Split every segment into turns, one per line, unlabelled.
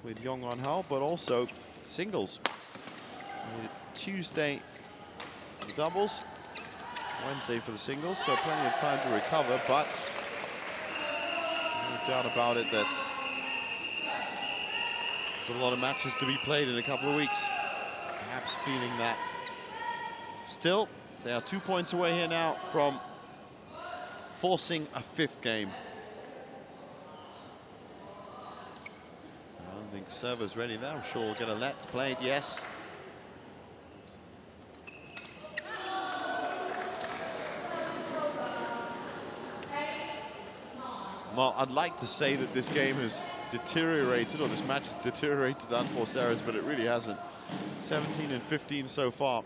with Yong Won Hao, but also singles. Tuesday for the doubles, Wednesday for the singles, so plenty of time to recover, but no doubt about it that there's a lot of matches to be played in a couple of weeks. Perhaps feeling that. Still, they are 2 points away here now from forcing a fifth game. I don't think server's ready there. I'm sure we'll get a let played, yes. Well, I'd like to say that this game has deteriorated, or this match has deteriorated unforced errors, but it really hasn't. 17 and 15 so far.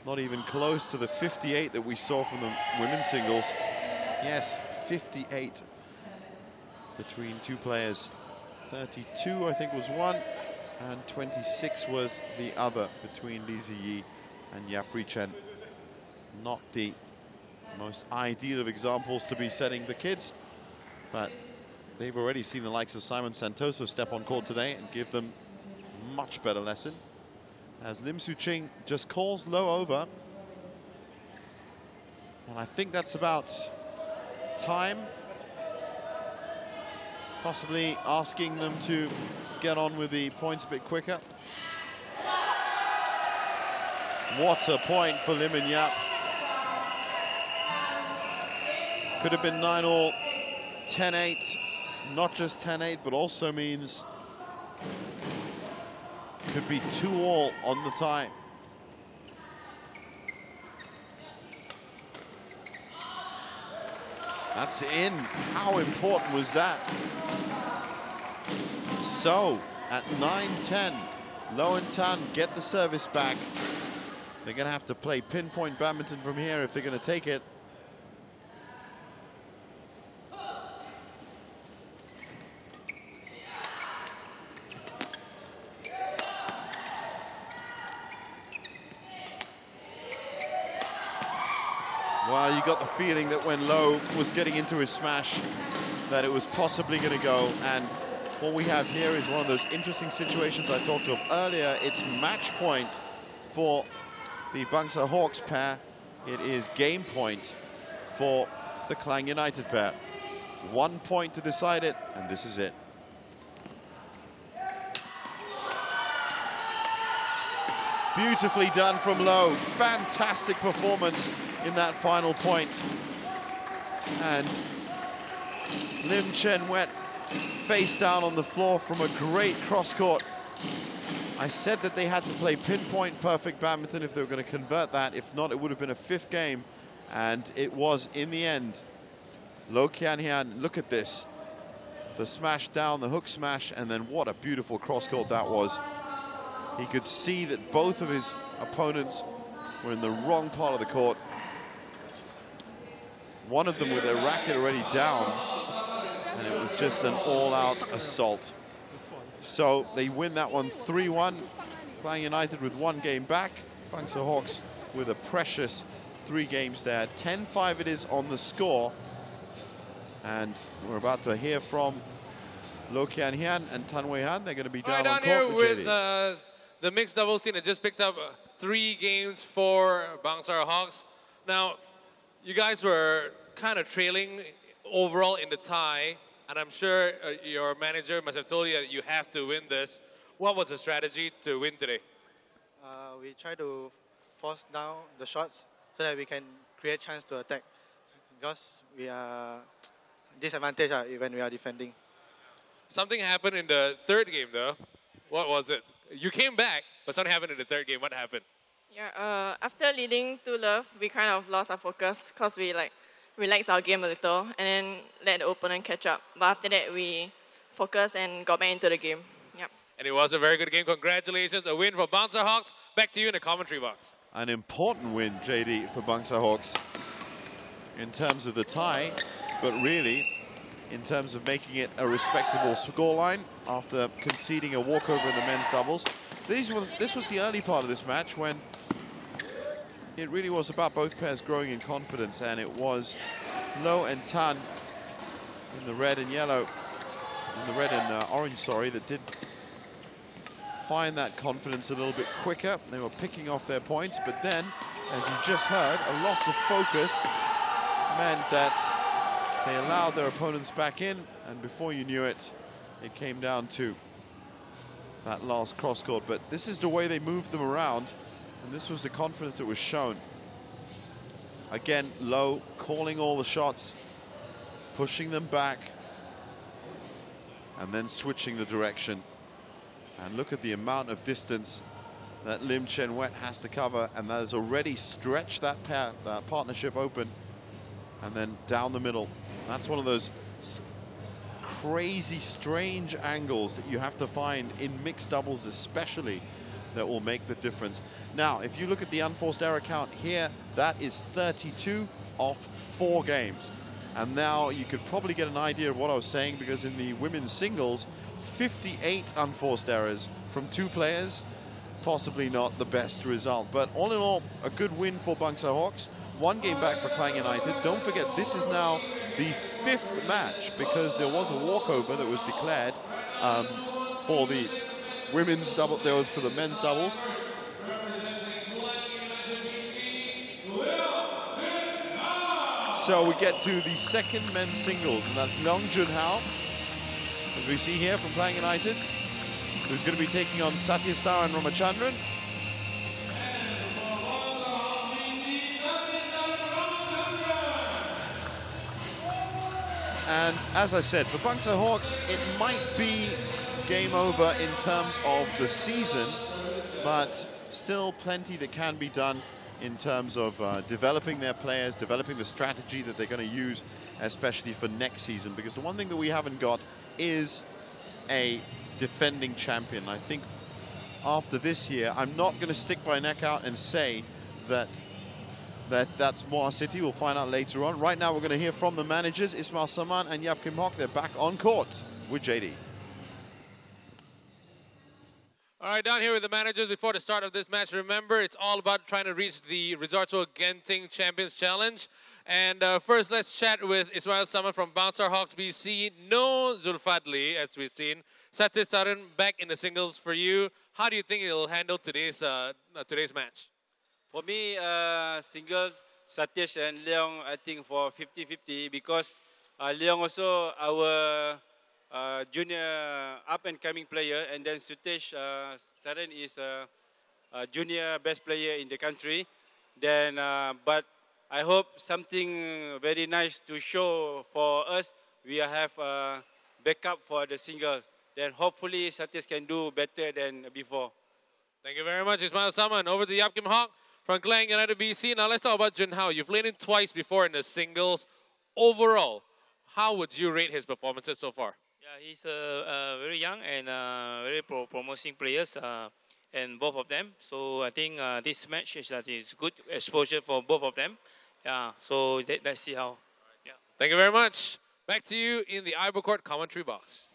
Not even close to the 58 that we saw from the women's singles. Yes, 58 between two players. 32, I think, was one, and 26 was the other between Li Ziyi and Yap Ri-chen. Not the most ideal of examples to be setting the kids, but they've already seen the likes of Simon Santoso step on court today and give them a much better lesson, as Lim Su-ching just calls low over, and I think that's about time, possibly asking them to get on with the points a bit quicker. What a point for Lim and Yap. Could have been 9-all, 10-8, not just 10-8, but also means could be 2-all on the tie. That's in. How important was that? So, at 9-10, Lo and Tan get the service back. They're going to have to play pinpoint badminton from here if they're going to take it. Well, you got the feeling that when Lo was getting into his smash, that it was possibly going to go. And what we have here is one of those interesting situations I talked of earlier. It's match point for the Bangsar Hawks pair. It is game point for the Klang United pair. 1 point to decide it, and this is it. Beautifully done from Lo. Fantastic performance in that final point. And Lim Chen went face down on the floor from a great cross-court. I said that they had to play pinpoint perfect badminton if they were going to convert that. If not, it would have been a fifth game. And it was in the end. Lo Kian-hian, look at this. The smash down, the hook smash, and then what a beautiful cross-court that was. He could see that both of his opponents were in the wrong part of the court. One of them with their racket already down, and it was just an all-out assault. So they win that one 3-1. Klang United with 1 game back. Bangsar Hawks with a precious 3 games there. 10-5 it is on the score. And we're about to hear from Lo Kian-hian and Tan Wei-han. They're going to be down on court with
the mixed doubles team that just picked up 3 games for Bangsar Hawks. Now, you guys were kind of trailing overall in the tie, and I'm sure your manager must have told you that you have to win this. What was the strategy to win today?
We try to force down the shots so that we can create chance to attack, because we are disadvantaged when we are defending.
Something happened in the third game, though. What was it? You came back, but something happened in the third game. What happened?
Yeah, after leading 2-love, we kind of lost our focus because we relaxed our game a little and then let the opponent catch up. But after that, we focused and got back into the game. Yep.
And it was a very good game. Congratulations, a win for Bangsar Hawks. Back to you in the commentary box.
An important win, JD, for Bangsar Hawks in terms of the tie, but really in terms of making it a respectable scoreline after conceding a walkover in the men's doubles. This was the early part of this match when it really was about both pairs growing in confidence, and it was Lo and Tan in the red and yellow in the red and orange, sorry, that did find that confidence a little bit quicker. They were picking off their points, but then, as you just heard, a loss of focus meant that they allowed their opponents back in, and before you knew it, it came down to that last cross-court. But this is the way they moved them around, and this was the confidence that was shown. Again, Low calling all the shots, pushing them back, and then switching the direction. And look at the amount of distance that Lim Chen Wet has to cover, and that has already stretched that partnership open. And then down the middle. That's one of those crazy, strange angles that you have to find in mixed doubles especially, that will make the difference. Now, if you look at the unforced error count here, that is 32 off 4 games. And now you could probably get an idea of what I was saying, because in the women's singles, 58 unforced errors from 2 players, possibly not the best result. But all in all, a good win for Bangsar Hawks. 1 game back for Klang United. Don't forget, this is now the 5th match, because there was a walkover that was declared for the women's double, there was for the men's doubles. So we get to the 2nd men's singles, and that's Leong Junhao, as we see here from Klang United, who's going to be taking on Satyastharan Ramachandran. And as I said, for Bangsar Hawks, it might be game over in terms of the season, but still plenty that can be done in terms of developing their players, developing the strategy that they're going to use, especially for next season. Because the one thing that we haven't got is a defending champion. I think after this year, I'm not going to stick my neck out and say that's Moa City. We'll find out later on. Right now, we're going to hear from the managers, Ismail Saman and Yap Kim Hock. They're back on court with JD.
All right, down here with the managers before the start of this match. Remember, it's all about trying to reach the Resorto Genting Champions Challenge. And first, let's chat with Ismail Saman from Bangsar Hawks BC. No Zulfadli, as we've seen. Satyastharan back in the singles for you. How do you think he'll handle today's match?
For me, singles, Satyesh and Leong, I think for 50-50, because Leong also our junior up-and-coming player, and then Sutesh Saran is a junior best player in the country. Then, but I hope something very nice to show for us. We have backup for the singles. Then hopefully Satyesh can do better than before.
Thank you very much, Ismail Saman. Over to Yap Kim Hock from Klang United BC. Now let's talk about Junhao. You've played him twice before in the singles. Overall, how would you rate his performances so far?
Yeah, he's very young and very promising players, and both of them. So I think this match is good exposure for both of them. Yeah, so let's see how. Yeah.
Thank you very much. Back to you in the Ivo Court commentary box.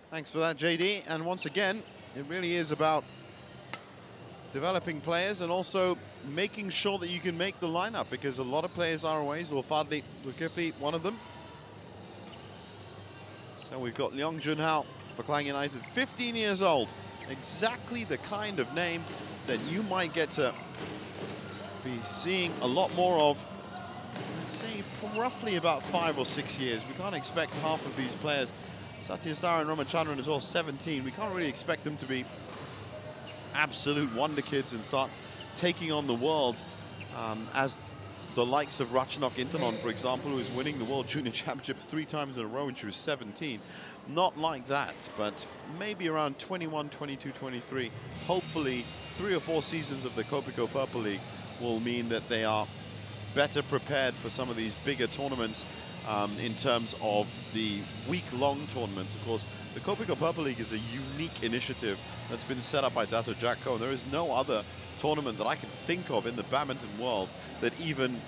Thanks for that, JD. And once again, it really is about developing players and also making sure that you can make the lineup, because a lot of players are away. Zulfadli Zulkifli, one of them. So we've got Leong Junhao for Klang United, 15 years old. Exactly the kind of name that you might get to be seeing a lot more of, let's say, from roughly about 5 or 6 years. We can't expect half of these players. Satyastharan Ramachandran is all 17. We can't really expect them to be absolute wonder kids and start taking on the world as the likes of Ratchanok Intanon, for example, who is winning the World Junior Championships 3 times in a row when she was 17. Not like that, but maybe around 21, 22, 23. Hopefully, 3 or 4 seasons of the Kopiko Purple League will mean that they are better prepared for some of these bigger tournaments in terms of the week-long tournaments. Of course, the Kopiko Purple League is a unique initiative that's been set up by Dato Jacko. There is no other tournament that I can think of in the badminton world that even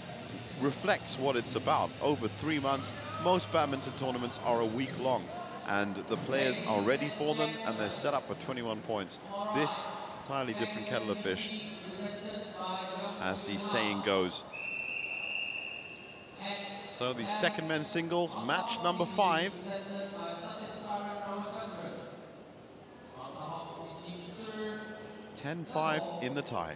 reflects what it's about. Over 3 months, most badminton tournaments are a week long, and the players are ready for them, and they're set up for 21 points. This entirely different kettle of fish, as the saying goes. So the second men's singles, match number 5. 10-5 in the tie.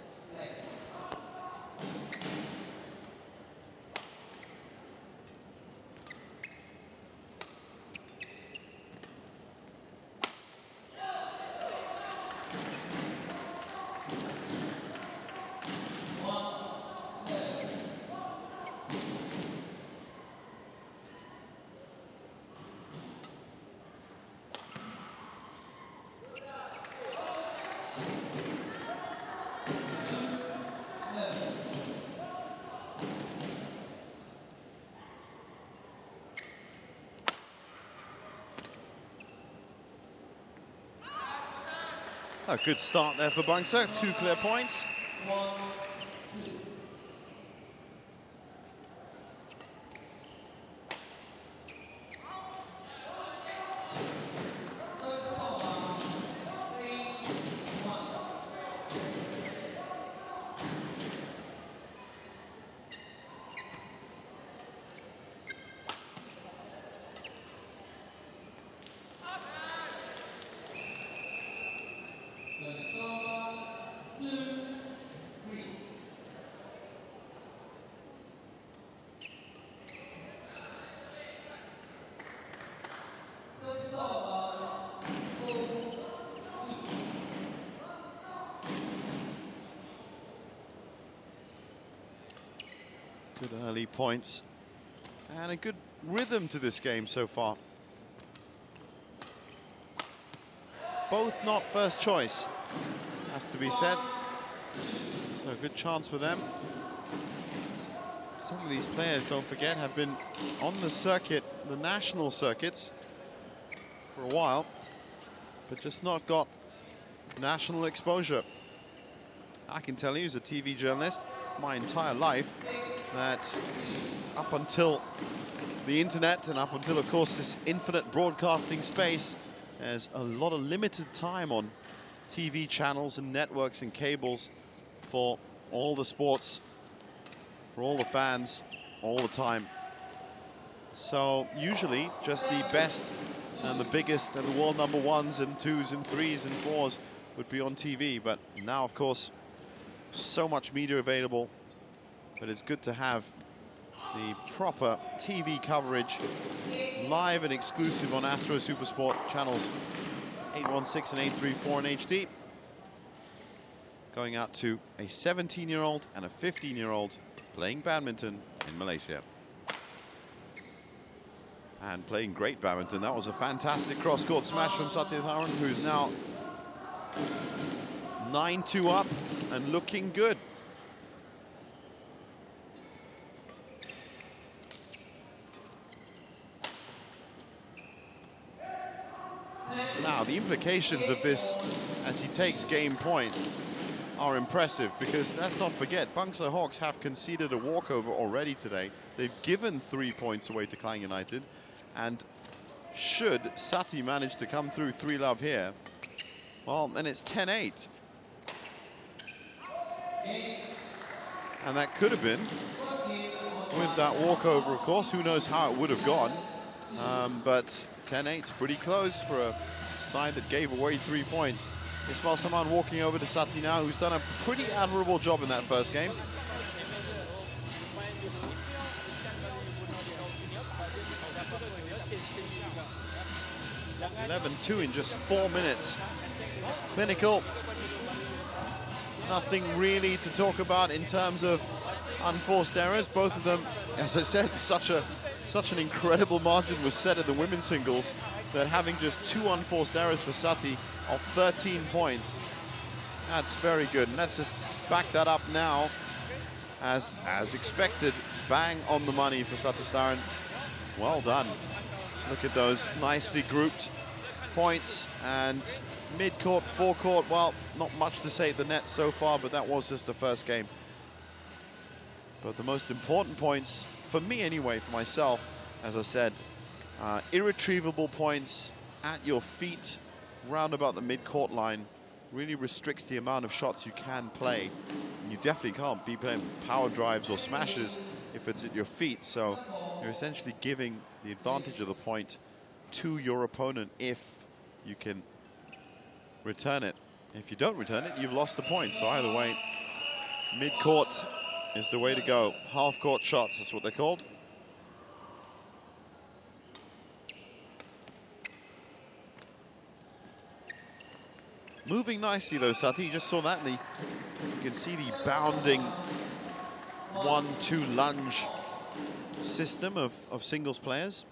A good start there for Bangsar, 2 clear points. Good early points and a good rhythm to this game so far. Both not first choice, has to be said. So a good chance for them. Some of these players, don't forget, have been on the circuit, the national circuits, for a while, but just not got national exposure. I can tell you as a TV journalist, my entire life, that up until the internet and up until, of course, this infinite broadcasting space, there's a lot of limited time on TV channels and networks and cables for all the sports, for all the fans, all the time. So usually just the best and the biggest and the world number 1s and 2s and 3s and 4s would be on TV. But now, of course, so much media available. But it's good to have the proper TV coverage, live and exclusive on Astro Supersport channels 816 and 834 in HD. Going out to a 17-year-old and a 15-year-old playing badminton in Malaysia. And playing great badminton. That was a fantastic cross-court smash from Satyatharan, who's now 9-2 up and looking good. Now, the implications of this as he takes game point are impressive, because let's not forget, Bangsar Hawks have conceded a walkover already today. They've given 3 points away to Klang United, and should Sati manage to come through 3-love here, well, then it's 10-8. And that could have been, with that walkover, of course, who knows how it would have gone. But 10-8 is pretty close for a side that gave away 3 points. Ismail Saman walking over to Sati now, who's done a pretty admirable job in that first game. (11-2) in just 4 minutes. Clinical. Nothing really to talk about in terms of unforced errors. Both of them, as I said, such an incredible margin was set in the women's singles that having just 2 unforced errors for Sati of 13 points, that's very good. And let's just back that up now, as expected, bang on the money for Satyatharan. Well done. Look at those nicely grouped points, and mid-court, forecourt, well, not much to say at the net so far, but that was just the first game. But the most important points, for me anyway, for myself, as I said, irretrievable points at your feet, round about the mid-court line, really restricts the amount of shots you can play. And you definitely can't be playing power drives or smashes if it's at your feet, so you're essentially giving the advantage of the point to your opponent if you can return it. If you don't return it, you've lost the point. So either way, mid-court is the way to go. Half-court shots, that's what they're called. Moving nicely though, Sati. You just saw that. You can see the bounding 1-2 lunge system of singles players.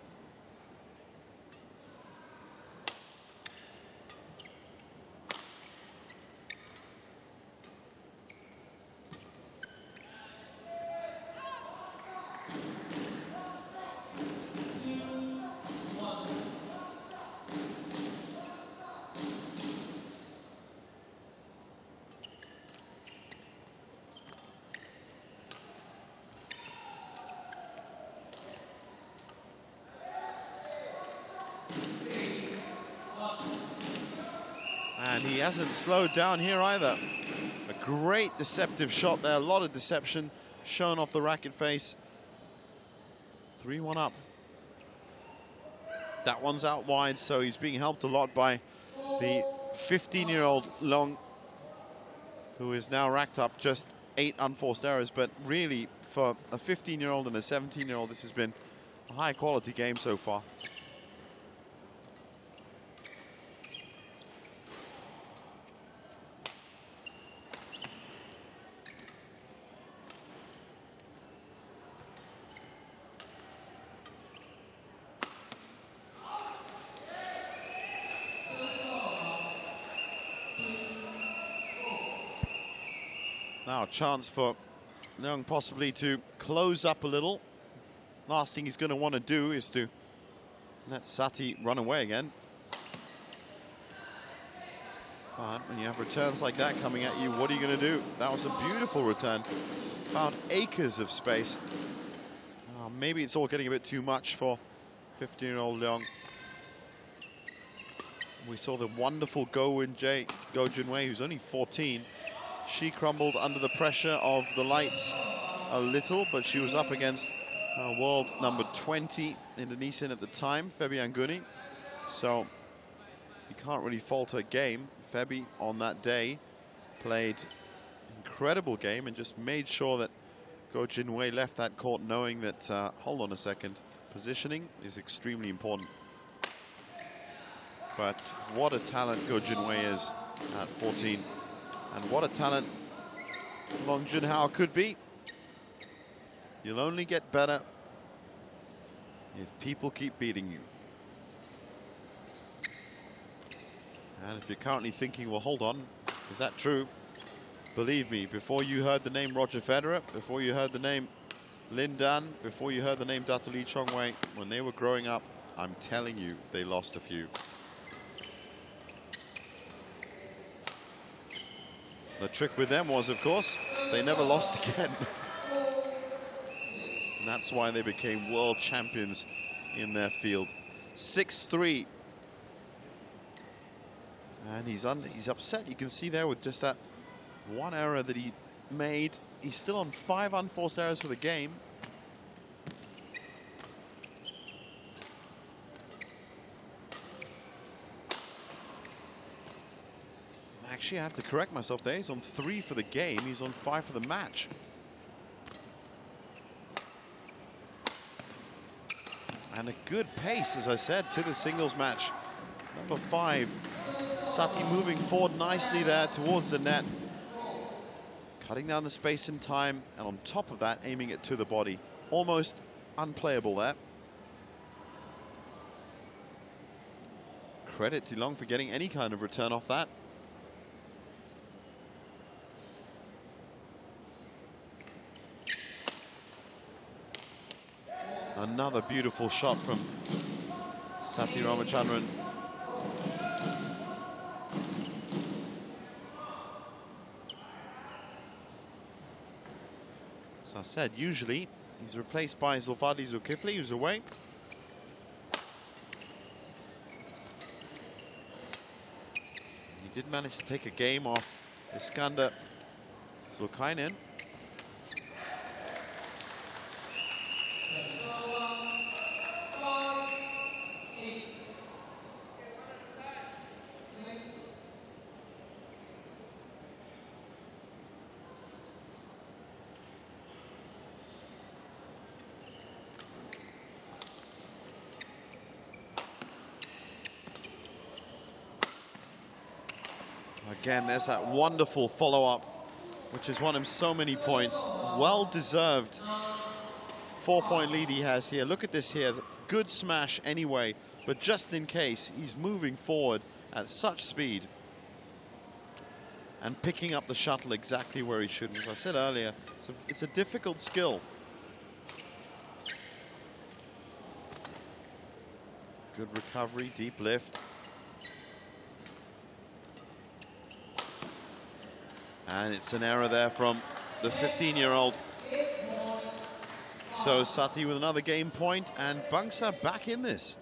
And he hasn't slowed down here either. A great deceptive shot there, a lot of deception shown off the racket face. 3-1 up. That one's out wide, so he's being helped a lot by the 15-year-old Long, who is now racked up just 8 unforced errors. But really, for a 15-year-old and a 17-year-old, this has been a high-quality game so far. Now a chance for Leung possibly to close up a little. Last thing he's going to want to do is to let Sati run away again. But when you have returns like that coming at you, what are you going to do? That was a beautiful return. Found acres of space. Maybe it's all getting a bit too much for 15-year-old Leung. We saw the wonderful Go Junwei, who's only 14. She crumbled under the pressure of the lights a little, but she was up against world number 20 Indonesian at the time, Febi Angguni. So you can't really fault her game. Febi on that day played an incredible game and just made sure that Go Junwei left that court knowing that, hold on a second, positioning is extremely important. But what a talent Go Junwei is at 14. And what a talent Long Junhao could be. You'll only get better if people keep beating you. And if you're currently thinking, well, hold on, is that true? Believe me, before you heard the name Roger Federer, before you heard the name Lin Dan, before you heard the name Data Lee Chongwei, when they were growing up, I'm telling you, they lost a few. The trick with them was, of course, they never lost again. And that's why they became world champions in their field. 6-3. And he's upset. You can see there with just that one error that he made. He's still on 5 unforced errors for the game. Actually, I have to correct myself there. He's on 3 for the game. He's on 5 for the match. And a good pace, as I said, to the singles match. Number 5, Sati moving forward nicely there towards the net. Cutting down the space and time, and on top of that, aiming it to the body. Almost unplayable there. Credit to Long for getting any kind of return off that. Another beautiful shot from Sati Ramachandran. As I said, usually he's replaced by Zulfadi Zulkifli, who's away. He did manage to take a game off Iskander Zulkainen. Again, there's that wonderful follow-up, which has won him so many points. Well-deserved 4-point lead he has here. Look at this here. Good smash anyway, but just in case, he's moving forward at such speed and picking up the shuttle exactly where he should. As I said earlier, it's a difficult skill. Good recovery, deep lift. And it's an error there from the 15-year-old. So Sati with another game point, and Bangsar back in this.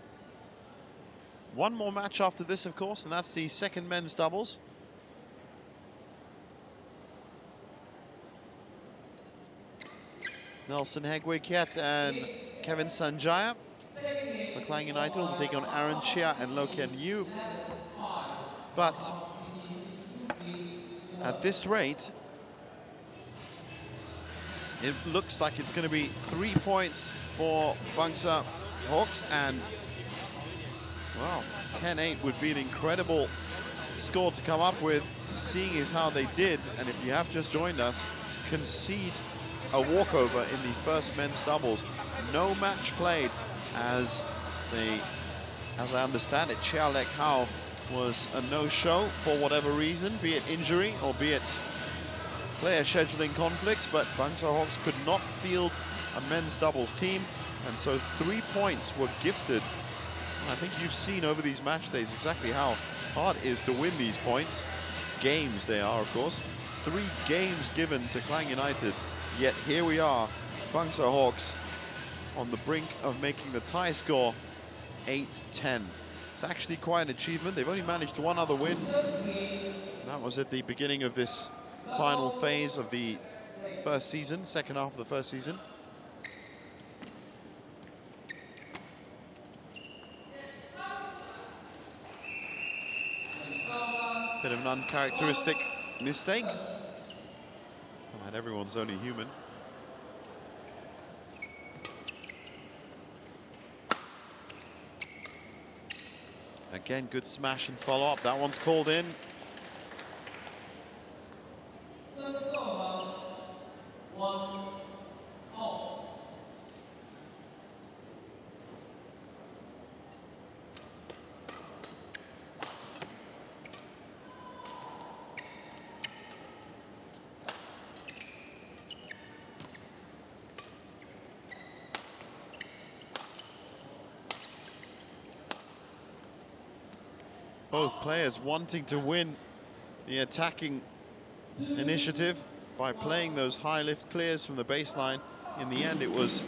One more match after this, of course, and that's the second men's doubles. Nelson Hegwe-Kiet and Kevin Sanjaya for Klang United will take on Aaron Chia and Loken Yu. But at this rate, it looks like it's going to be 3 points for Bangsar Hawks, and well, 10-8 would be an incredible score to come up with, seeing as how they did, and if you have just joined us, concede a walkover in the first men's doubles. No match played, as I understand it, Chia Lek Hao was a no-show for whatever reason, be it injury or be it player scheduling conflicts, but Bangsar Hawks could not field a men's doubles team, and so 3 points were gifted. And I think you've seen over these match days exactly how hard it is to win these points. Games they are, of course. 3 games given to Klang United, yet here we are, Bangsar Hawks on the brink of making the tie score 8-10. It's actually quite an achievement. They've only managed one other win. That was at the beginning of this final phase of the first season, second half of the first season. Bit of an uncharacteristic mistake, and everyone's only human. Again, good smash and follow-up. That one's called in. Both players wanting to win the attacking initiative by playing those high lift clears from the baseline. In the end, it was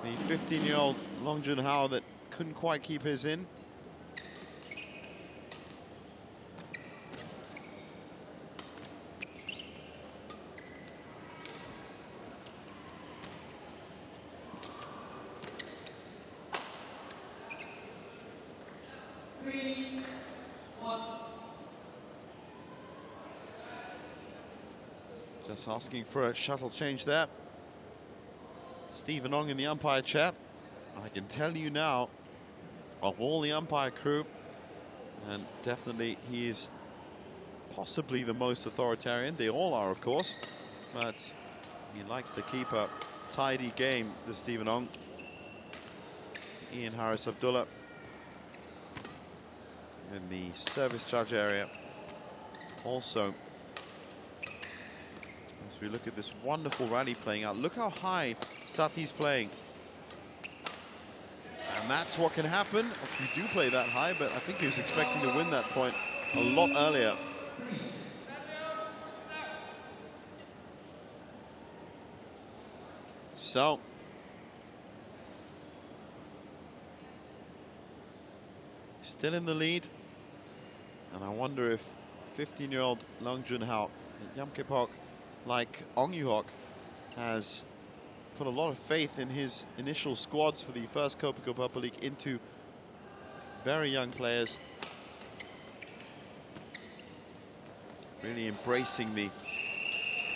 the 15-year-old Long Jun Hao that couldn't quite keep his in. Just asking for a shuttle change there. Stephen Ong in the umpire chair. I can tell you now, of all the umpire crew, and definitely he is possibly the most authoritarian. They all are, of course, but he likes to keep a tidy game, the Stephen Ong. Ian Harris Abdullah in the service charge area. Also, as we look at this wonderful rally playing out, look how high Sati's playing. And that's what can happen if you do play that high, but I think he was expecting to win that point a lot earlier. So, still in the lead, and I wonder if 15-year-old Long Jun Hao, Yam Kipok, like Ong Yu-Hok, has put a lot of faith in his initial squads for the first Kopiko Purple League into very young players. Really embracing the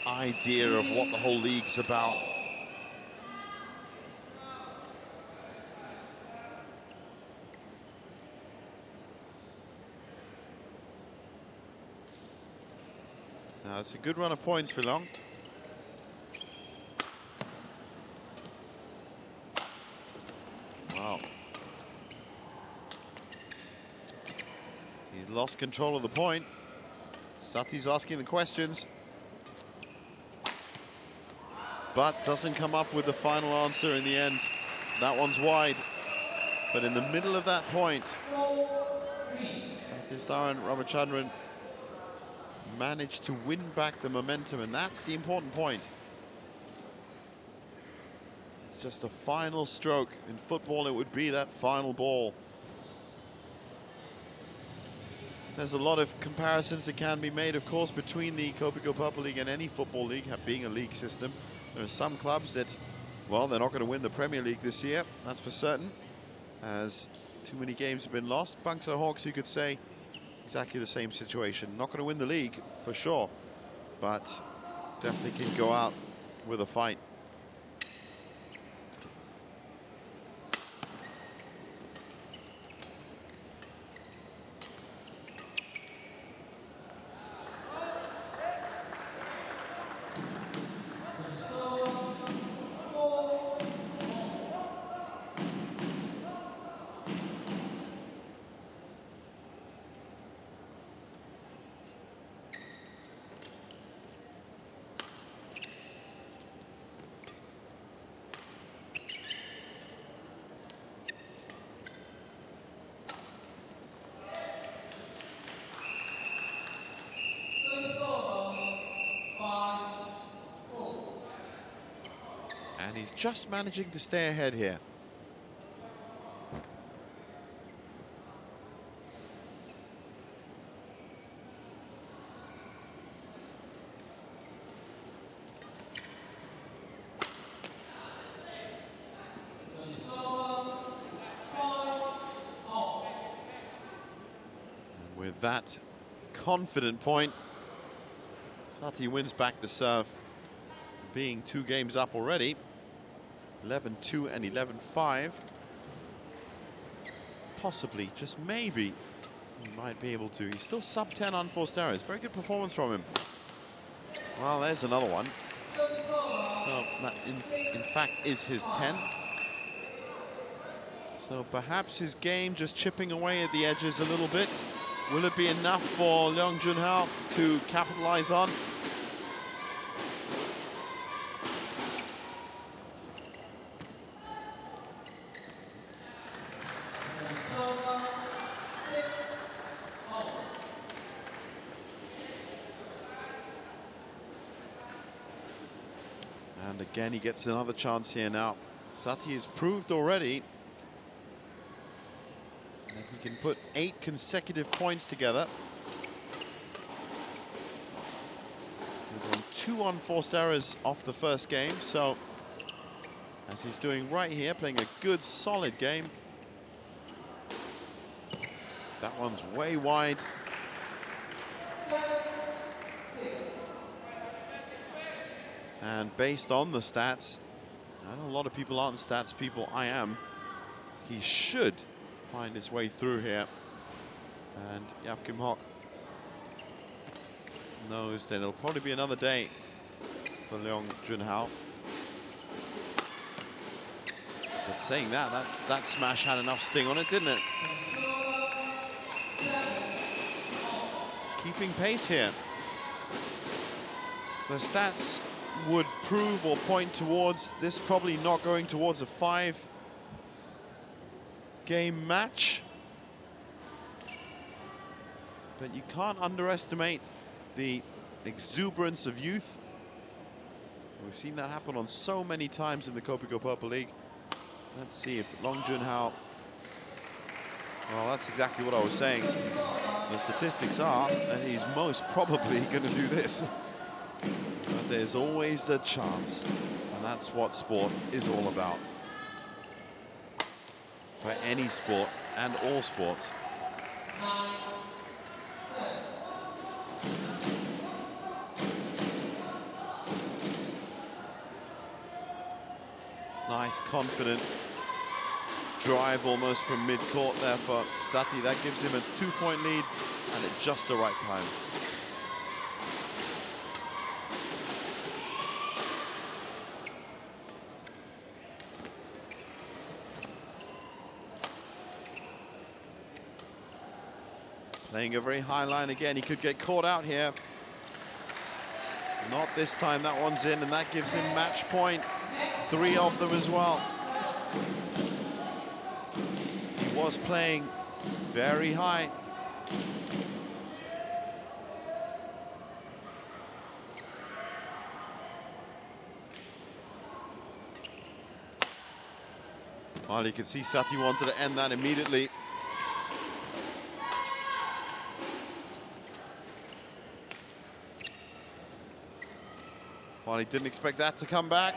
idea of what the whole league's about. Now, it's a good run of points for Long. Wow. He's lost control of the point. Sati's asking the questions, but doesn't come up with the final answer in the end. That one's wide, but in the middle of that point, Satisdaran Ramachandran managed to win back the momentum, and that's the important point. It's just a final stroke. In football, it would be that final ball. There's a lot of comparisons that can be made, of course, between the Kopiko Purple League and any football league, being a league system. There are some clubs that, well, they're not going to win the Premier League this year, that's for certain, as too many games have been lost. Bangsar Hawks, you could say, exactly the same situation. Not going to win the league, for sure, but definitely can go out with a fight. And he's just managing to stay ahead here. And with that confident point, Sati wins back the serve, being 2 games up already. 11-2 and 11-5. Possibly, just maybe, he might be able to. He's still sub 10 unforced errors. Very good performance from him. Well, there's another one. So that in fact is his 10th. So perhaps his game just chipping away at the edges a little bit. Will it be enough for Leong Junhao to capitalize on? And again, he gets another chance here now. Sati has proved already that he can put 8 consecutive points together. He was on 2 unforced errors off the first game, so as he's doing right here, playing a good, solid game. That one's way wide. And based on the stats, I know a lot of people aren't stats people, I am. He should find his way through here. And Yap Kim Hock knows that it'll probably be another day for Leong Junhao. But saying that smash had enough sting on it, didn't it? Keeping pace here. The stats would prove or point towards this probably not going towards a 5-game match. But you can't underestimate the exuberance of youth. We've seen that happen on so many times in the Kopiko Purple League. Let's see if Leong Junhao... Well, that's exactly what I was saying. The statistics are that he's most probably going to do this. But there's always a chance, and that's what sport is all about. For any sport and all sports. Nice, confident drive almost from mid-court there for Sati. That gives him a 2-point lead, and at just the right time. Playing a very high line again. He could get caught out here. Not this time. That one's in, and that gives him match point. 3 of them as well. He was playing very high. Well, you could see Sati wanted to end that immediately. Well, he didn't expect that to come back.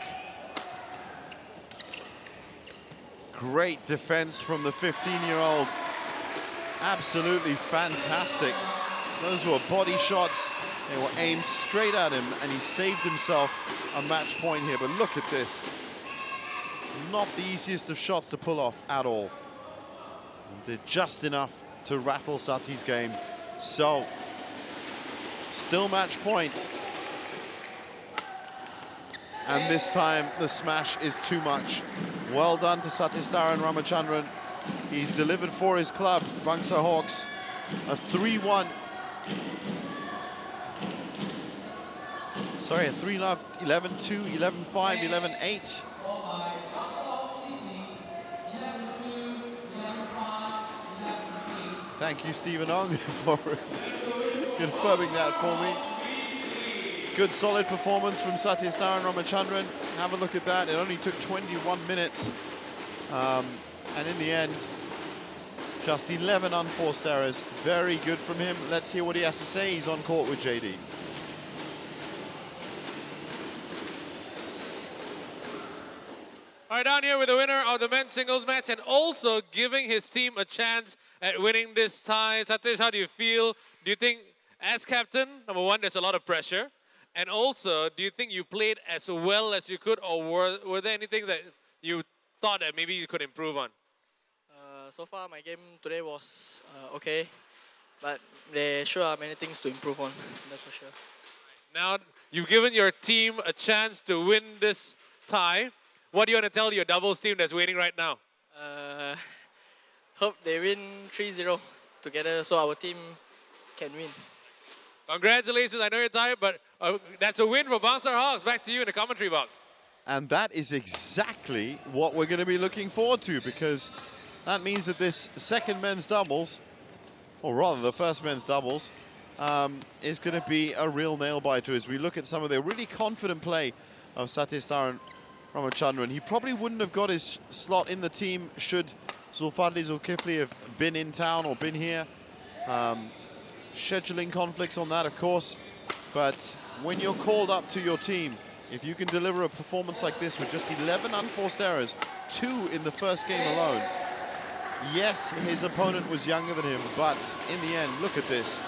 Great defense from the 15-year-old. Absolutely fantastic. Those were body shots. They were aimed straight at him, and he saved himself a match point here. But look at this. Not the easiest of shots to pull off at all. And did just enough to rattle Sati's game. So, still match point. And this time, the smash is too much. Well done to Satisdaran Ramachandran. He's delivered for his club, Bangsar Hawks. A 3-1. Sorry, a 3-love, 11-2, 11-5, 11-8. Thank you, Stephen Ong, for confirming that for me. Good solid performance from Satisdaran Ramachandran. Have a look at that. It only took 21 minutes. And in the end, just 11 unforced errors. Very good from him. Let's hear what he has to say. He's on court with JD.
All right, down here with the winner of the men's singles match and also giving his team a chance at winning this tie. Satish, how do you feel? Do you think, as captain, number one, there's a lot of pressure? And also, do you think you played as well as you could, or were there anything that you thought that maybe you could improve on?
So far, my game today was okay, but there sure are many things to improve on, that's for sure.
Now, you've given your team a chance to win this tie. What do you want to tell your doubles team that's waiting right now?
Hope they win 3-0 together so our team can win.
Congratulations, I know you're tired, but that's a win for Bangsar Hawks. Back to you in the commentary box.
And that is exactly what we're going to be looking forward to, because that means that this second men's doubles, or rather the first men's doubles, is going to be a real nail-biter as we look at some of the really confident play of Satisdaran Ramachandran. He probably wouldn't have got his slot in the team should Zulfadli Zulkifli have been in town or been here. Scheduling conflicts on that, of course, but when you're called up to your team, if you can deliver a performance like this with just 11 unforced errors, 2 in the first game alone. Yes, his opponent was younger than him, but in the end, look at this.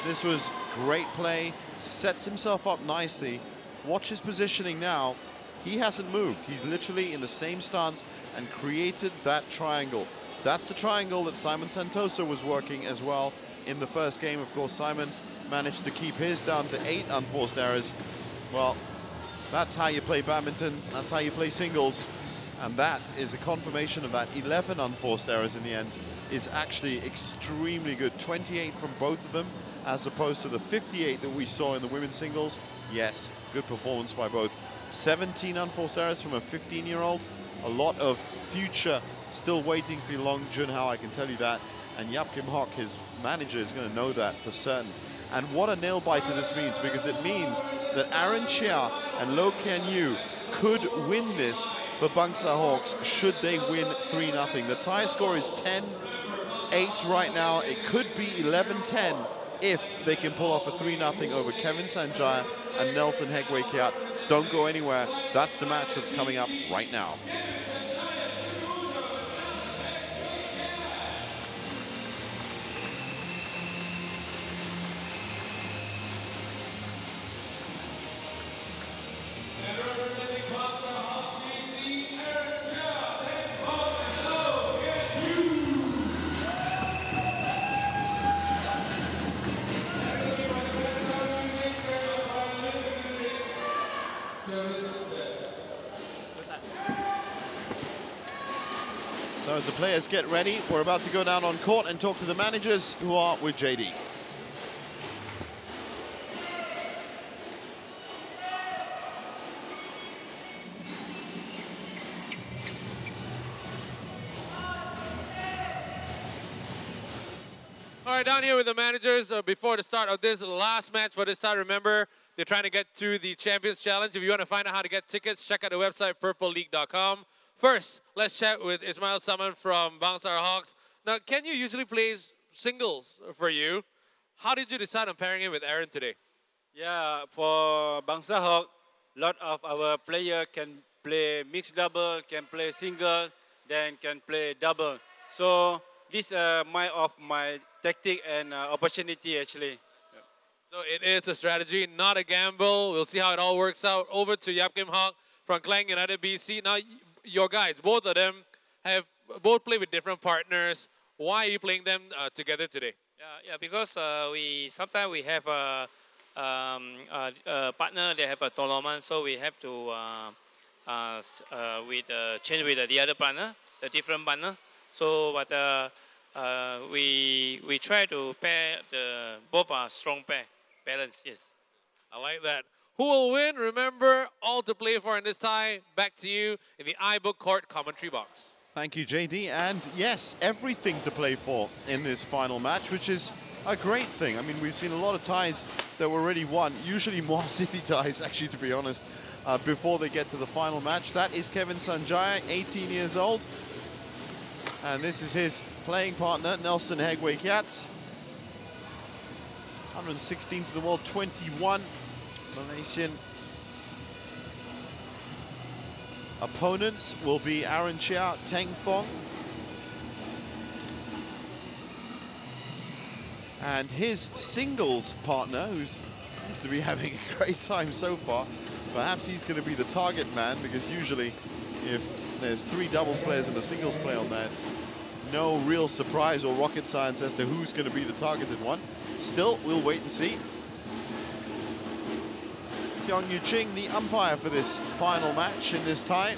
This was great play, sets himself up nicely. Watch his positioning now. He hasn't moved. He's literally in the same stance and created that triangle. That's the triangle that Simon Santoso was working as well in the first game. Of course, Simon managed to keep his down to 8 unforced errors. Well, that's how you play badminton. That's how you play singles. And that is a confirmation of that 11 unforced errors in the end is actually extremely good. 28 from both of them, as opposed to the 58 that we saw in the women's singles. Yes, good performance by both. 17 unforced errors from a 15-year-old. A lot of future still waiting for Long Junhao, I can tell you that. And Yap Kim Hock, his manager, is going to know that for certain. And what a nail-biter this means, because it means that Aaron Chia and Lo Kian Yu could win this for Bangsar Hawks should they win 3-0. The tie score is 10-8 right now. It could be 11-10 if they can pull off a 3-0 over Kevin Sanjaya and Nelson Hegway Kiat. Don't go anywhere. That's the match that's coming up right now. as the players get ready, we're about to go down on court and talk to the managers who are with JD.
All right, down here with the managers before the start of this last match for this time. Remember, they're trying to get to the Champions Challenge. If you want to find out how to get tickets, check out the website, purpleleague.com. First, let's chat with Ismail Saman from Bangsar Hawks. Now, Ken Yu usually plays singles for you. How did you decide on pairing him with Aaron today?
Yeah, for Bangsar Hawk, a lot of our players can play mixed double, can play single, then can play double. So this is my tactic and opportunity actually.
So it is a strategy, not a gamble. We'll see how it all works out. Over to Yap Kim Hawk from Klang United BC. Now, your guys, both of them have both played with different partners. Why are you playing them together today?
Yeah, because sometimes we have a partner. They have a tournament, so we have to change with the other partner, the different partner. So, but we try to pair both are strong pair, balance. Yes.
I like that. Who will win? Remember, all to play for in this tie. Back to you in the iBook Court commentary box.
Thank you, JD. And yes, everything to play for in this final match, which is a great thing. I mean, we've seen a lot of ties that were already won, usually more city ties, actually, to be honest, before they get to the final match. That is Kevin Sanjaya, 18 years old. And this is his playing partner, Nelson Hegwe Kiat. 116th in the world, 21. Malaysian opponents will be Aaron Chia, Teng Fong. And his singles partner, who seems to be having a great time so far, perhaps he's going to be the target man, because usually if there's 3 doubles players and a singles player on there, it's no real surprise or rocket science as to who's going to be the targeted one. Still, we'll wait and see. Tiong Yu Ching, the umpire for this final match in this tie.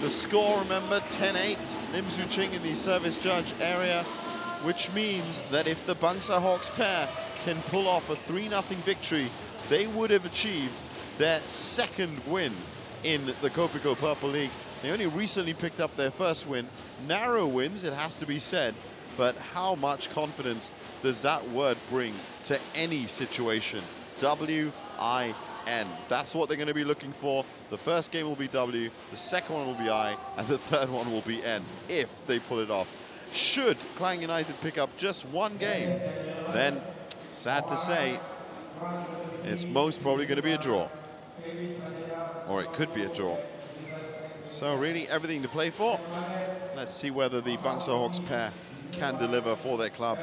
The score, remember, 10-8. Lim Su Ching in the service judge area, which means that if the Bangsar Hawks pair can pull off a 3-0 victory, they would have achieved their 2nd win in the Kopiko Purple League. They only recently picked up their 1st win. Narrow wins, it has to be said, but how much confidence does that word bring to any situation? W-I-N. That's what they're going to be looking for. The first game will be W, the second one will be I, and the third one will be N, if they pull it off. Should Klang United pick up just 1 game, then, sad to say, it's most probably going to be a draw. Or it could be a draw. So really everything to play for. Let's see whether the Bangsar Hawks pair can deliver for their club.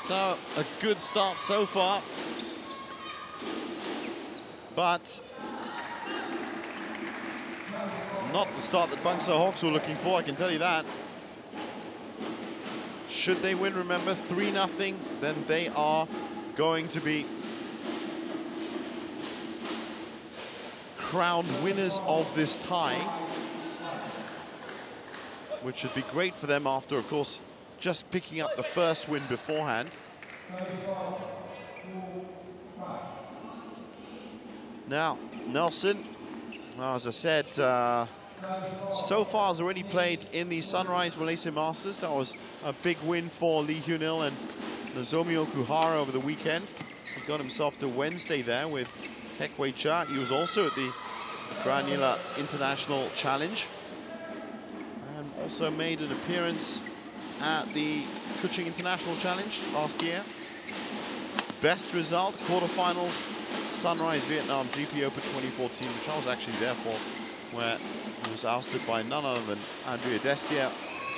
So, a good start so far, but not the start that Bangsar Hawks were looking for, I can tell you that. should they win, remember, 3-0, then they are going to be crowned winners of this tie, which should be great for them after, of course, just picking up the first win beforehand. Now, Nelson, well, as I said, so far has already played in the Sunrise Malaysia Masters. That was a big win for Lee Hyun-il and Nozomi Okuhara over the weekend. He got himself to Wednesday there with Kek Wei Cha. He was also at the Granula International Challenge and also made an appearance at the Kuching International Challenge last year. Best result, quarterfinals, Sunrise Vietnam GP Open 2014, which I was actually there for, where he was ousted by none other than Andrea Destia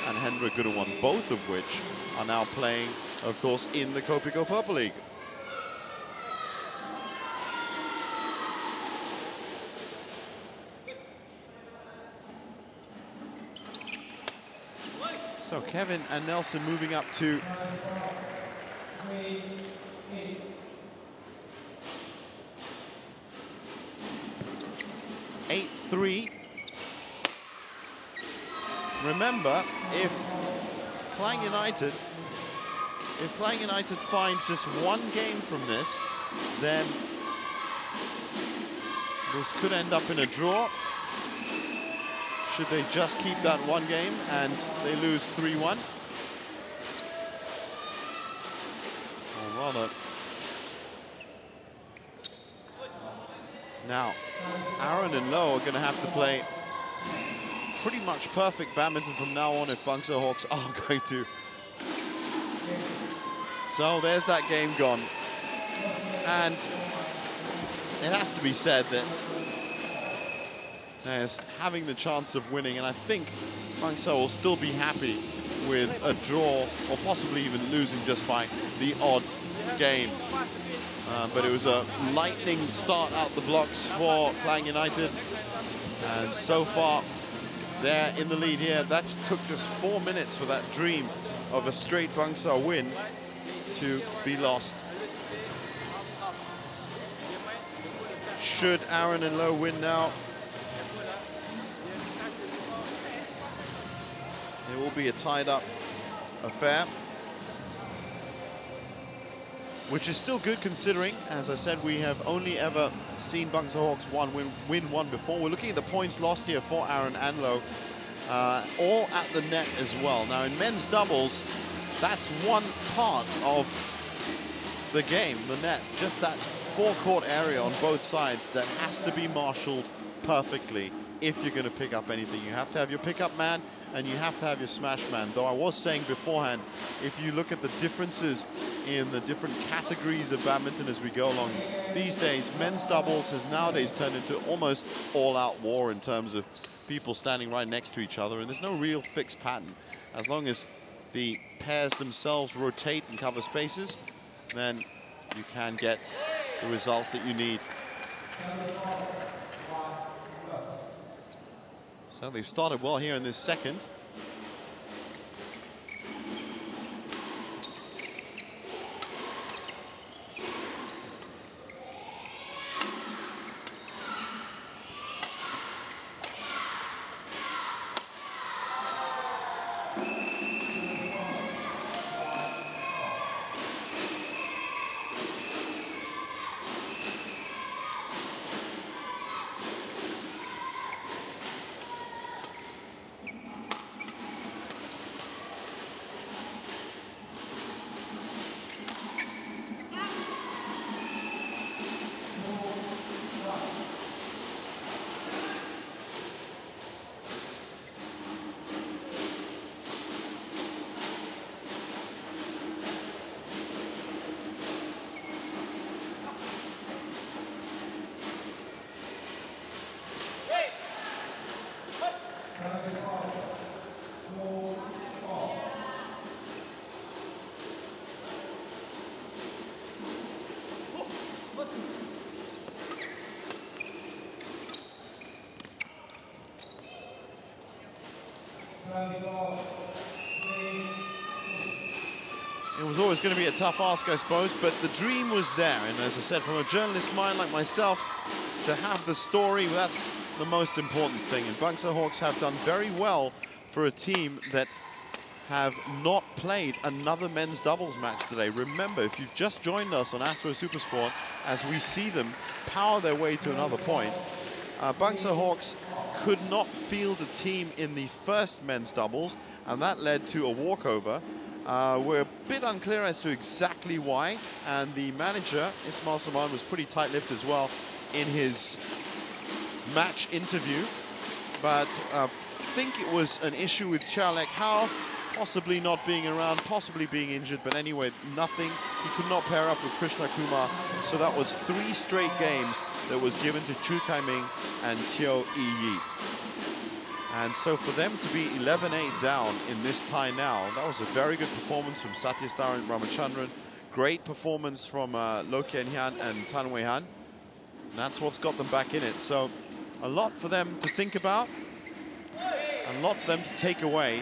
and Hendra Gunawan, both of which are now playing, of course, in the Kopiko Purple League. So Kevin and Nelson moving up to 8-3. Remember, if Klang United find just one game from this, then this could end up in a draw. Should they just keep that one game and they lose 3-1? Or rather, now Aaron and Lowe are going to have to play pretty much perfect badminton from now on if Bangsar Hawks are going to. So there's that game gone. And it has to be said that there's having the chance of winning, and I think Bangsar will still be happy with a draw or possibly even losing just by the odd game. But it was a lightning start out the blocks for Klang United, and so far they're in the lead here. That took just 4 minutes for that dream of a straight Bangsar win to be lost. Should Aaron and Lowe win now, it will be a tied-up affair, which is still good considering, as I said, we have only ever seen Bangsar Hawks win one before. We're looking at the points lost here for Aaron and Lowe, all at the net as well. Now, in men's doubles, that's one part of the game, the net, just that forecourt area on both sides that has to be marshaled perfectly if you're going to pick up anything. You have to have your pickup man and you have to have your smash man. Though I was saying beforehand, if you look at the differences in the different categories of badminton as we go along, these days, men's doubles has nowadays turned into almost all-out war in terms of people standing right next to each other, and there's no real fixed pattern. As long as the pairs themselves rotate and cover spaces, then you can get the results that you need. So they've started well here in this second. It was always going to be a tough ask, I suppose, but the dream was there. And as I said, from a journalist's mind like myself, to have the story, that's the most important thing. And Bangsar Hawks have done very well for a team that have not played another men's doubles match today. Remember, if you've just joined us on Astro Supersport, as we see them power their way to another point, Bangsar Hawks could not field a team in the first men's doubles, and that led to a walkover. We're a bit unclear as to exactly why, and the manager, Ismail Saman, was pretty tight-lipped as well in his match interview, but I think it was an issue with Charlek Hao, possibly not being around, possibly being injured, but anyway, nothing. He could not pair up with Krishna Kumar, so that was 3 straight games that was given to Chu Kai-ming and Teo Yi. And so for them to be 11-8 down in this tie now, that was a very good performance from Satyasthara Ramachandran. Great performance from Lo Kien Hyun and Tan Wei Han. And that's what's got them back in it. So a lot for them to think about, a lot for them to take away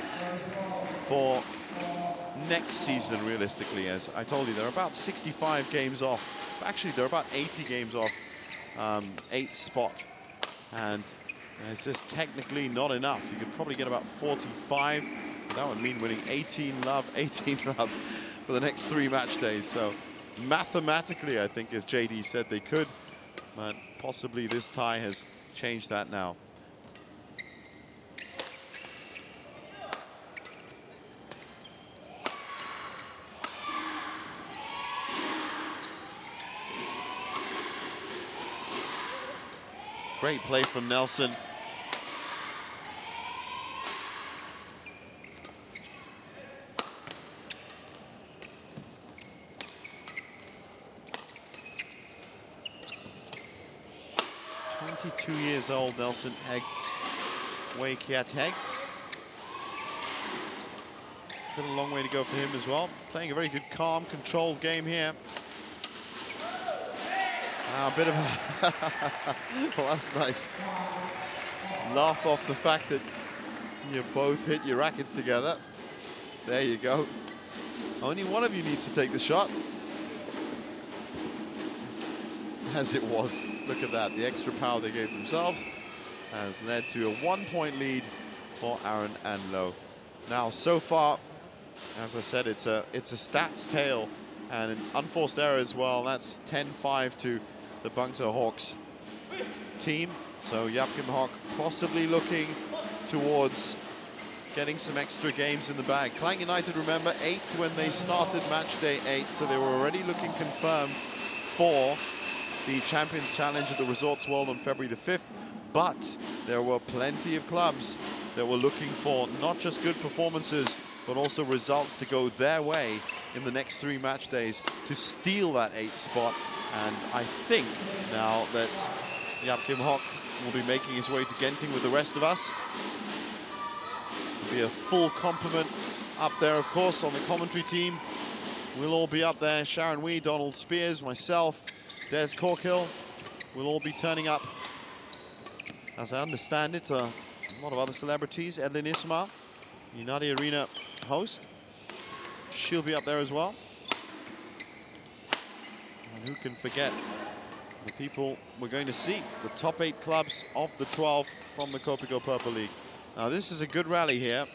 for next season, realistically. As I told you, they're about 65 games off. Actually, they're about 80 games off 8th spot. And it's just technically not enough. You could probably get about 45. That would mean winning 18 love for the next 3 match days. So mathematically, I think, as JD said, they could. But possibly this tie has changed that now. Great play from Nelson. Years old, Nelson Heg, Wei Kiat Heg. Still a long way to go for him as well. Playing a very good, calm, controlled game here. A bit of a well, that's nice. Laugh off the fact that you both hit your rackets together. There you go. Only one of you needs to take the shot. As it was. Look at that. The extra power they gave themselves has led to a 1-point lead for Aaron and Lo. Now, so far, as I said, it's a stats tale and an unforced error as well. That's 10-5 to the Bangsar Hawks team. So Yap Kim Hock possibly looking towards getting some extra games in the bag. Klang United, remember, 8th when they started match day 8, so they were already looking confirmed for the Champions Challenge at the Resorts World on February the 5th, but there were plenty of clubs that were looking for not just good performances, but also results to go their way in the next 3 match days to steal that 8th spot. And I think now that Yap Kim Hock will be making his way to Genting with the rest of us. It'll be a full complement up there, of course, on the commentary team. We'll all be up there. Sharon Wee, Donald Spears, myself, Des Corkill will all be turning up. As I understand it, a lot of other celebrities. Edlin Ismail, United Arena host. She'll be up there as well. And who can forget the people we're going to see, the top 8 clubs of the 12 from the Kopiko Purple League. Now this is a good rally here.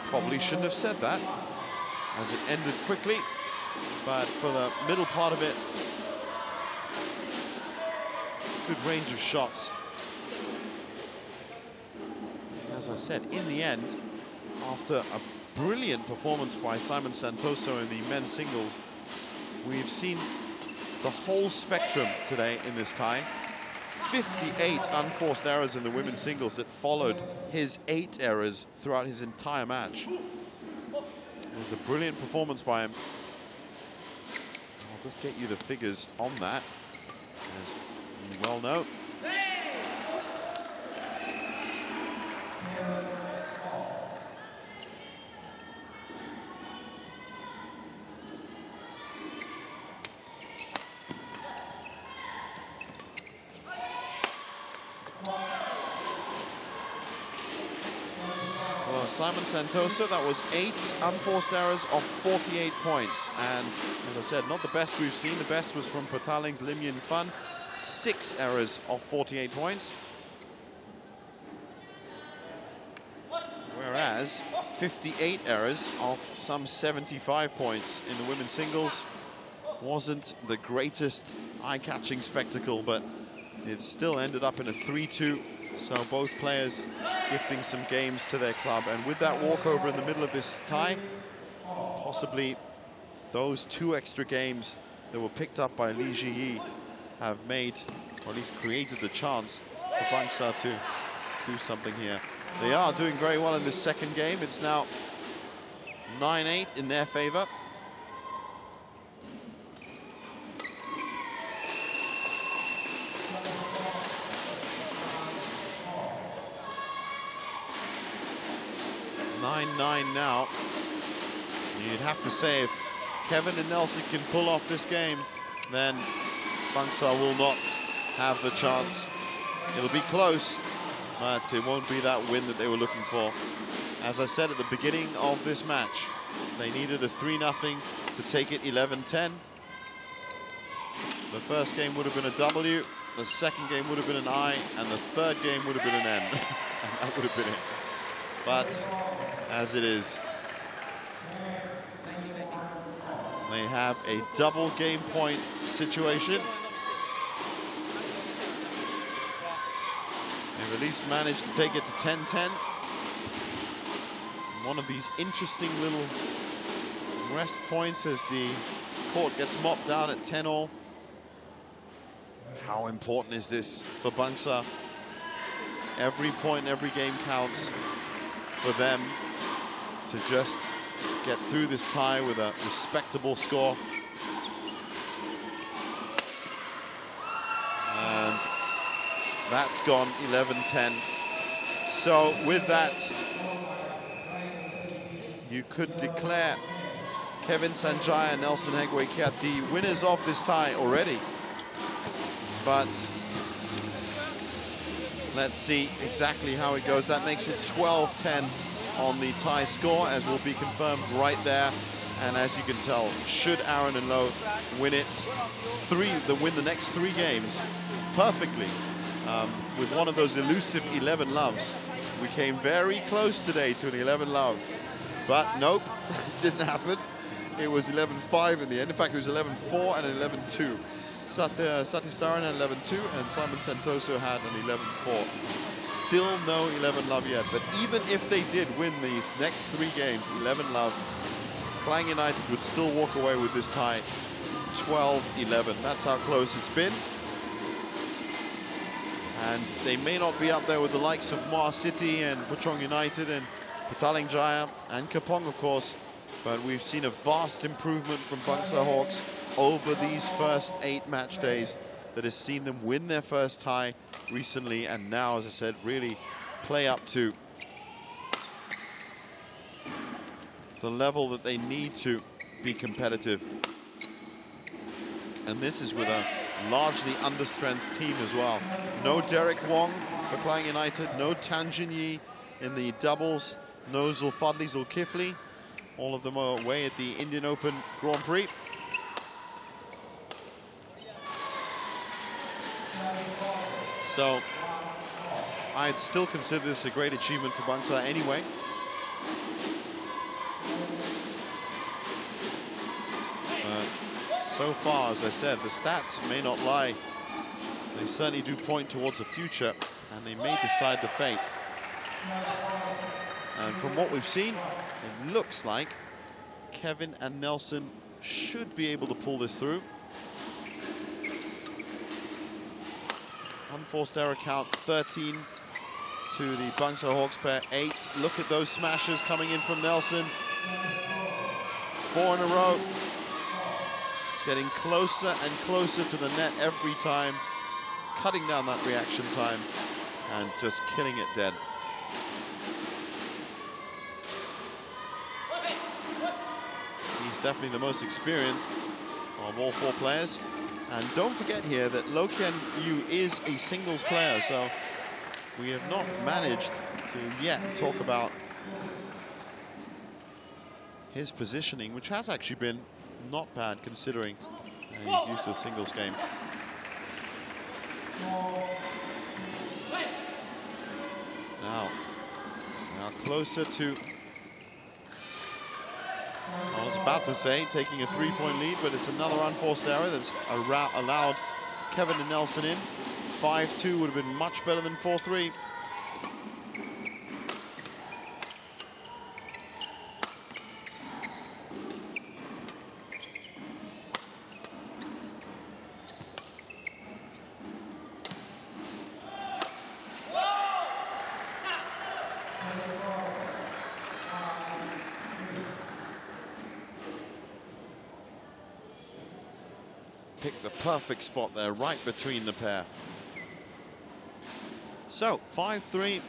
Probably shouldn't have said that, as it ended quickly. But for the middle part of it, good range of shots. As I said, in the end, after a brilliant performance by Simon Santoso in the men's singles, we've seen the whole spectrum today in this tie. 58 unforced errors in the women's singles that followed his 8 errors throughout his entire match. It was a brilliant performance by him. I'll just get you the figures on that, as you well know. Simon Santoso. That was 8 unforced errors of 48 points. And as I said, not the best we've seen. The best was from Pataling's Lim Yin Fun. 6 errors of 48 points. Whereas 58 errors of some 75 points in the women's singles wasn't the greatest eye-catching spectacle, but it still ended up in a 3-2. So both players gifting some games to their club. And with that walkover in the middle of this tie, possibly those 2 extra games that were picked up by Li Jiyi have made, or at least created the chance for Bangsar to do something here. They are doing very well in this second game. It's now 9-8 in their favor. Now. You'd have to say if Kevin and Nelson can pull off this game, then Bangsar will not have the chance. It'll be close, but it won't be that win that they were looking for. As I said at the beginning of this match, they needed a 3-0 to take it 11-10. The first game would have been a W, the second game would have been an I, and the third game would have been an N. And that would have been it. But as it is, they have a double game point situation. They've at least managed to take it to 10-10. One of these interesting little rest points as the court gets mopped down at 10-all. How important is this for Bangsar? Every point, every game counts for them to just get through this tie with a respectable score. And that's gone 11-10. So with that, you could declare Kevin Sanjaya and Nelson Hegwe-Kiat the winners of this tie already. But let's see exactly how it goes. That makes it 12-10 on the tie score, as will be confirmed right there. And as you can tell, should Aaron and Lowe win it, win the next 3 games perfectly, with one of those elusive 11 loves. We came very close today to an 11 love, but nope, it didn't happen. It was 11-5 in the end. In fact, it was 11-4 and 11-2. Satistaran had 11-2 and Simon Santoso had an 11-4. Still no 11 love yet, but even if they did win these next 3 games, 11 love, Klang United would still walk away with this tie 12-11. That's how close it's been. And they may not be up there with the likes of Moa City and Puchong United and Petaling Jaya and Kapong, of course, but we've seen a vast improvement from Bangsar Hawks over these first 8 match days that has seen them win their first tie recently, and now, as I said, really play up to the level that they need to be competitive. And this is with a largely understrength team as well. No Derek Wong for Klang United, no Tan Jinyi in the doubles, no Zulfadli Zulkifli. All of them are away at the Indian Open Grand Prix. So I'd still consider this a great achievement for Bangsar anyway. So far, as I said, the stats may not lie. They certainly do point towards the future, and they may decide the fate. And from what we've seen, it looks like Kevin and Nelson should be able to pull this through. Unforced error count 13 to the Bangsar Hawks pair, 8. Look at those smashes coming in from Nelson. 4 in a row. Getting closer and closer to the net every time, cutting down that reaction time and just killing it dead. He's definitely the most experienced of all 4 players. And don't forget here that Lo Kian Yu is a singles player, so we have not managed to yet talk about his positioning, which has actually been not bad considering he's used to a singles game. Now closer to, I was about to say, taking a 3-point lead, but it's another unforced error that's allowed Kevin and Nelson in. 5-2 would have been much better than 4-3. Picked the perfect spot there, right between the pair. So, 5-3.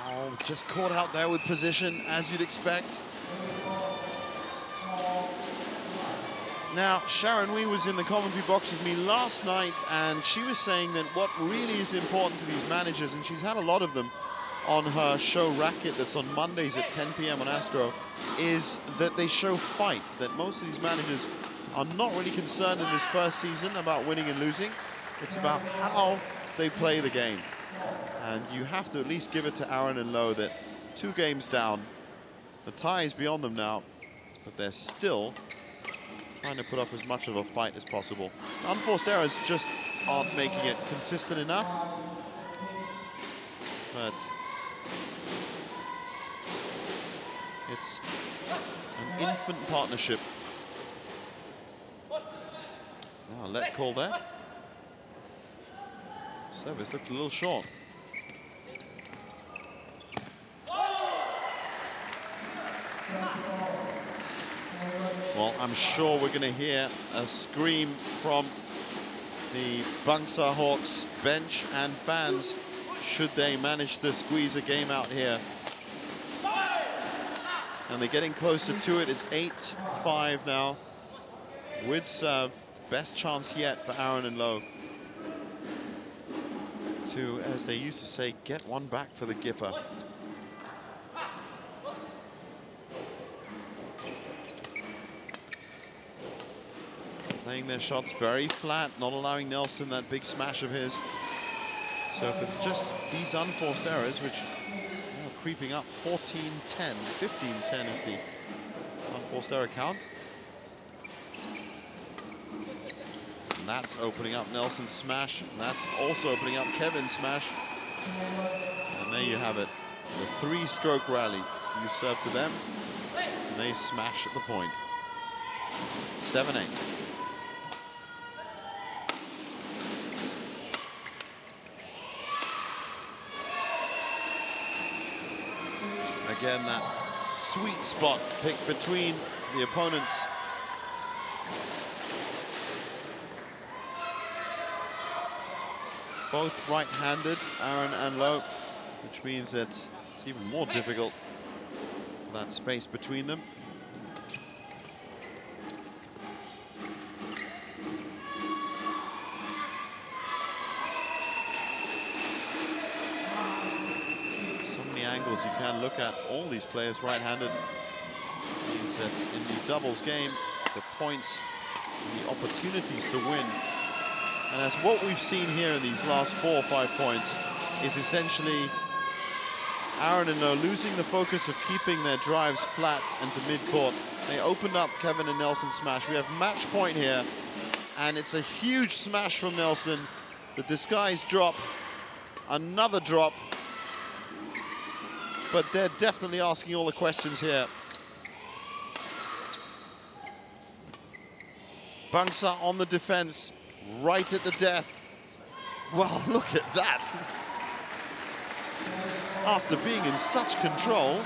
Oh, just caught out there with position, as you'd expect. Now, Sharon Wee was in the commentary box with me last night, and she was saying that what really is important to these managers, and she's had a lot of them on her show Racket that's on Mondays at 10 p.m. on Astro, is that they show fight, that most of these managers are not really concerned in this first season about winning and losing. It's about how they play the game. And you have to at least give it to Aaron and Lowe that 2 games down, the tie is beyond them now, but they're still trying to put up as much of a fight as possible. Unforced errors just aren't making it consistent enough. But it's an infant partnership. Now, let call there. Service looked a little short. Well, I'm sure we're going to hear a scream from the Bangsar Hawks bench and fans should they manage to squeeze a game out here. And they're getting closer to it. It's 8-5 now with serve. Best chance yet for Aaron and Lowe to, as they used to say, get one back for the Gipper. Playing their shots very flat, not allowing Nelson that big smash of his. So if it's just these unforced errors, which are creeping up, 14-10, 15-10 is the unforced error count. And that's opening up Nelson's smash. And that's also opening up Kevin's smash. And there you have it. The 3-stroke rally. You serve to them, and they smash at the point. 7-8. Again, that sweet spot picked between the opponents. Both right-handed, Aaron and Lowe, which means that it's even more difficult, that space between them. So many angles you can look at all these players right-handed. Means that in the doubles game, the points and the opportunities to win. And that's what we've seen here in these last 4 or 5 points, is essentially Aaron and Lowe losing the focus of keeping their drives flat and to mid-court. They opened up Kevin and Nelson's smash. We have match point here, and it's a huge smash from Nelson. The disguised drop, another drop. But they're definitely asking all the questions here. Bangsar on the defense. Right at the death. Well, look at that. After being in such control,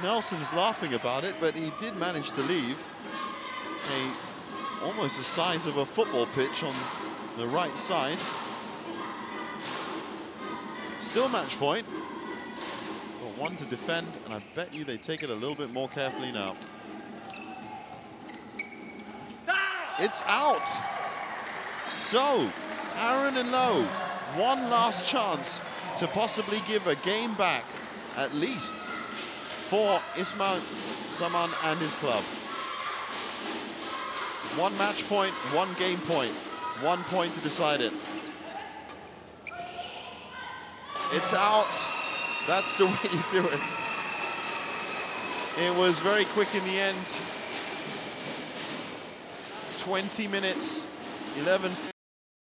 Nelson's laughing about it, but he did manage to leave almost the size of a football pitch on the right side. Still match point. But one to defend, and I bet you they take it a little bit more carefully now. It's out. So, Aaron and Lowe, one last chance to possibly give a game back at least for Ismail Saman and his club. 1 match point, 1 game point, 1 point to decide it. It's out. That's the way you do it. It was very quick in the end. 20 minutes, 11